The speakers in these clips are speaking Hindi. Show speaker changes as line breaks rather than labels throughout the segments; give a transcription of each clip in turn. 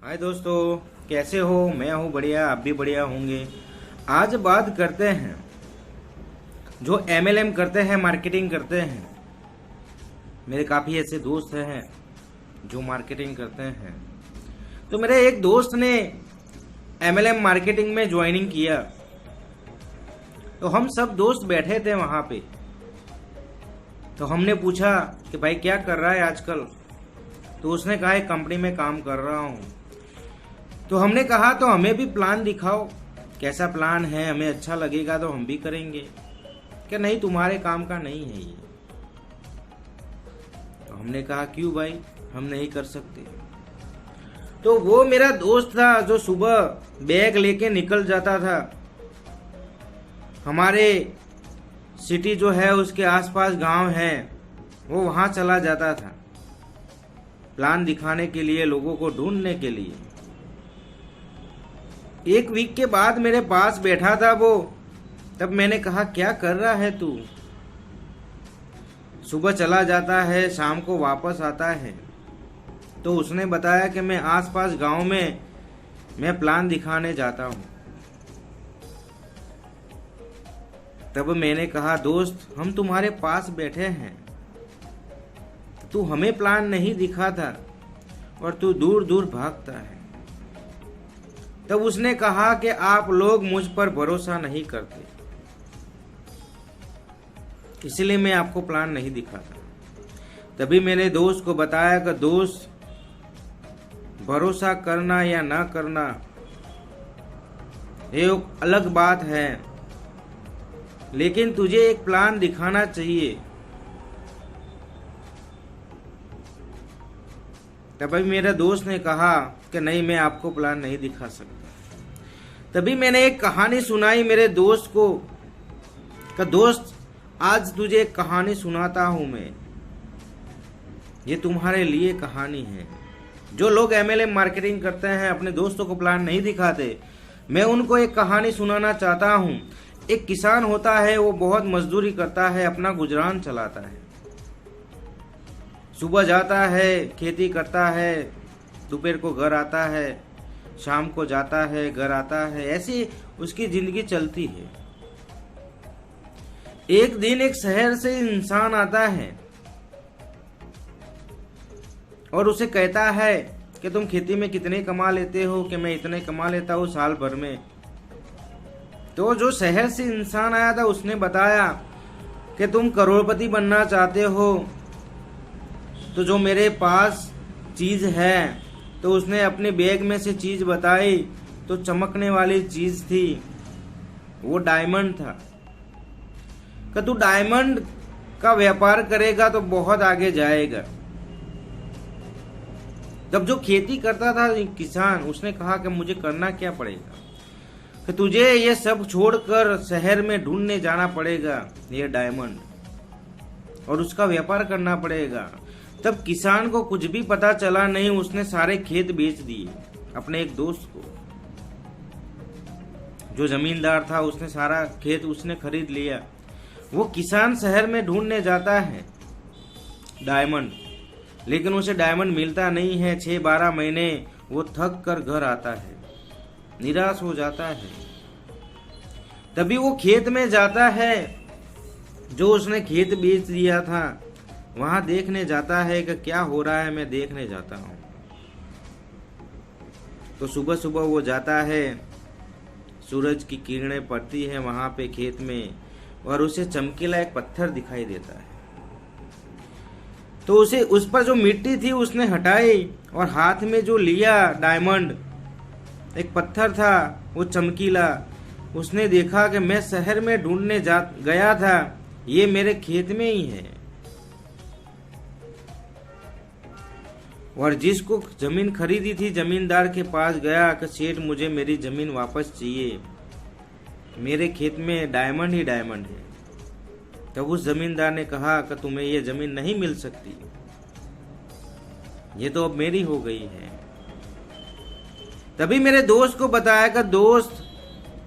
हाय दोस्तों, कैसे हो? मैं हूँ बढ़िया, आप भी बढ़िया होंगे। आज बात करते हैं जो एमएलएम करते हैं, मार्केटिंग करते हैं। मेरे काफ़ी ऐसे दोस्त हैं जो मार्केटिंग करते हैं। तो मेरे एक दोस्त ने एमएलएम मार्केटिंग में ज्वाइनिंग किया। तो हम सब दोस्त बैठे थे वहाँ पे। तो हमने पूछा कि भाई क्या कर रहा है आजकल? तो उसने कहा एक कंपनी में काम कर रहा हूँ। तो हमने कहा तो हमें भी प्लान दिखाओ, कैसा प्लान है, हमें अच्छा लगेगा तो हम भी करेंगे। क्या नहीं, तुम्हारे काम का नहीं है ये। तो हमने कहा क्यों भाई, हम नहीं कर सकते? तो वो मेरा दोस्त था जो सुबह बैग लेके निकल जाता था। हमारे सिटी जो है उसके आसपास गांव है, वो वहां चला जाता था प्लान दिखाने के लिए, लोगों को ढूंढने के लिए। एक वीक के बाद मेरे पास बैठा था वो। तब मैंने कहा क्या कर रहा है तू? सुबह चला जाता है, शाम को वापस आता है। तो उसने बताया कि मैं आसपास गांव में मैं प्लान दिखाने जाता हूं। तब मैंने कहा दोस्त, हम तुम्हारे पास बैठे हैं, तू हमें प्लान नहीं दिखाता और तू दूर दूर भागता है। तब उसने कहा कि आप लोग मुझ पर भरोसा नहीं करते, इसलिए मैं आपको प्लान नहीं दिखाता। तभी मैंने दोस्त को बताया कि दोस्त, भरोसा करना या ना करना ये एक अलग बात है, लेकिन तुझे एक प्लान दिखाना चाहिए। तभी मेरा दोस्त ने कहा कि नहीं, मैं आपको प्लान नहीं दिखा सकता। तभी मैंने एक कहानी सुनाई मेरे दोस्त को कि दोस्त, आज तुझे एक कहानी सुनाता हूं मैं, ये तुम्हारे लिए कहानी है। जो लोग एमएलएम मार्केटिंग करते हैं, अपने दोस्तों को प्लान नहीं दिखाते, मैं उनको एक कहानी सुनाना चाहता हूं। एक किसान होता है, वो बहुत मजदूरी करता है, अपना गुजरान चलाता है। सुबह जाता है, खेती करता है, दोपहर को घर आता है, शाम को जाता है, घर आता है, ऐसी उसकी जिंदगी चलती है। एक दिन एक शहर से इंसान आता है और उसे कहता है कि तुम खेती में कितने कमा लेते हो? कि मैं इतने कमा लेता हूँ साल भर में। तो जो शहर से इंसान आया था उसने बताया कि तुम करोड़पति बनना चाहते हो, तो जो मेरे पास चीज है, तो उसने अपने बैग में से चीज बताई। तो चमकने वाली चीज थी, वो डायमंड था। कि तू डायमंड का व्यापार करेगा तो बहुत आगे जाएगा। जब जो खेती करता था किसान, उसने कहा कि मुझे करना क्या पड़ेगा? कि तुझे ये सब छोड़कर शहर में ढूंढने जाना पड़ेगा ये डायमंड, और उसका व्यापार करना पड़ेगा। तब किसान को कुछ भी पता चला नहीं, उसने सारे खेत बेच दिए अपने एक दोस्त को। जो जमींदार था उसने सारा खेत उसने खरीद लिया। वो किसान शहर में ढूंढने जाता है डायमंड, लेकिन उसे डायमंड मिलता नहीं है। 6-12 महीने वो थक कर घर आता है, निराश हो जाता है। तभी वो खेत में जाता है, जो उसने खेत बेच दिया था वहां देखने जाता है कि क्या हो रहा है, मैं देखने जाता हूं। तो सुबह सुबह वो जाता है, सूरज की किरणें पड़ती है वहां पे खेत में, और उसे चमकीला एक पत्थर दिखाई देता है। तो उसे उस पर जो मिट्टी थी उसने हटाई, और हाथ में जो लिया डायमंड, एक पत्थर था वो चमकीला। उसने देखा कि मैं शहर में ढूंढने गया था, ये मेरे खेत में ही है। और जिसको जमीन खरीदी थी, जमींदार के पास गया कि सेठ, मुझे मेरी जमीन वापस चाहिए, मेरे खेत में डायमंड ही डायमंड है। तब उस जमींदार ने कहा कि तुम्हें ये जमीन नहीं मिल सकती, ये तो अब मेरी हो गई है। तभी मेरे दोस्त को बताया कि दोस्त,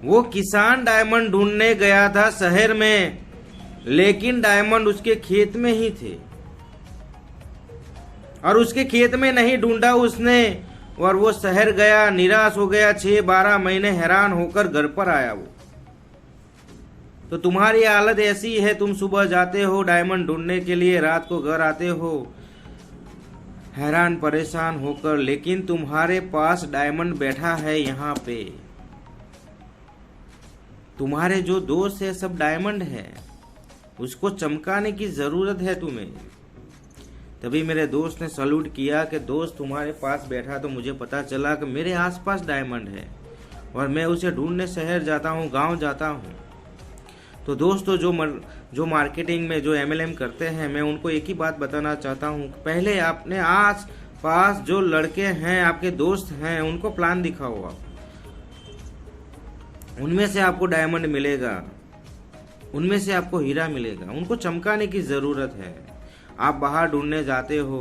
वो किसान डायमंड ढूंढने गया था शहर में, लेकिन डायमंड उसके खेत में ही थे। और उसके खेत में नहीं ढूंढा उसने, और वो शहर गया, निराश हो गया, 6-12 महीने हैरान होकर घर पर आया वो। तो तुम्हारी हालत ऐसी है, तुम सुबह जाते हो डायमंड ढूंढने के लिए, रात को घर आते हो हैरान परेशान होकर, लेकिन तुम्हारे पास डायमंड बैठा है यहाँ पे। तुम्हारे जो दोस्त है सब डायमंड है, उसको चमकाने की जरूरत है तुम्हें। तभी मेरे दोस्त ने सल्यूट किया कि दोस्त तुम्हारे पास बैठा तो मुझे पता चला कि मेरे आसपास डायमंड है और मैं उसे ढूंढने शहर जाता हूँ, गांव जाता हूँ। तो दोस्तों जो मार्केटिंग में जो MLM करते हैं, मैं उनको एक ही बात बताना चाहता हूँ, पहले अपने आस पास जो लड़के हैं, आपके दोस्त हैं, उनको प्लान दिखाओ आप। उनमें से आपको डायमंड मिलेगा, उनमें से आपको हीरा मिलेगा। उनको चमकाने की ज़रूरत है। आप बाहर ढूंढने जाते हो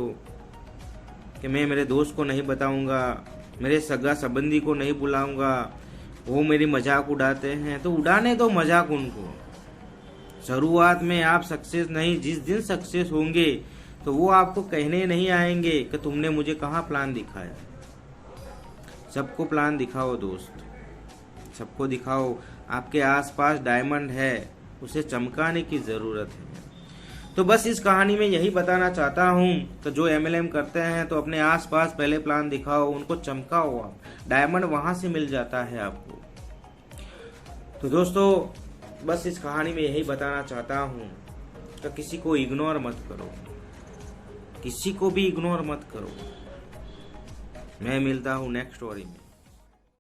कि मैं मेरे दोस्त को नहीं बताऊंगा, मेरे सगा संबंधी को नहीं बुलाऊंगा, वो मेरी मजाक उड़ाते हैं, तो उड़ाने दो मजाक उनको। शुरुआत में आप सक्सेस नहीं, जिस दिन सक्सेस होंगे तो वो आपको कहने नहीं आएंगे कि तुमने मुझे कहाँ प्लान दिखाया। सबको प्लान दिखाओ दोस्त, सबको दिखाओ आपके आसपास डायमंड है, उसे चमकाने की ज़रूरत है। तो बस इस कहानी में यही बताना चाहता हूँ कि जो MLM करते हैं तो अपने आसपास पहले प्लान दिखाओ, उनको चमकाओ आप, डायमंड वहाँ से मिल जाता है आपको। तो दोस्तों बस इस कहानी में यही बताना चाहता हूँ कि किसी को इग्नोर मत करो, किसी को भी इग्नोर मत करो। मैं मिलता हूँ नेक्स्ट स्टोरी में।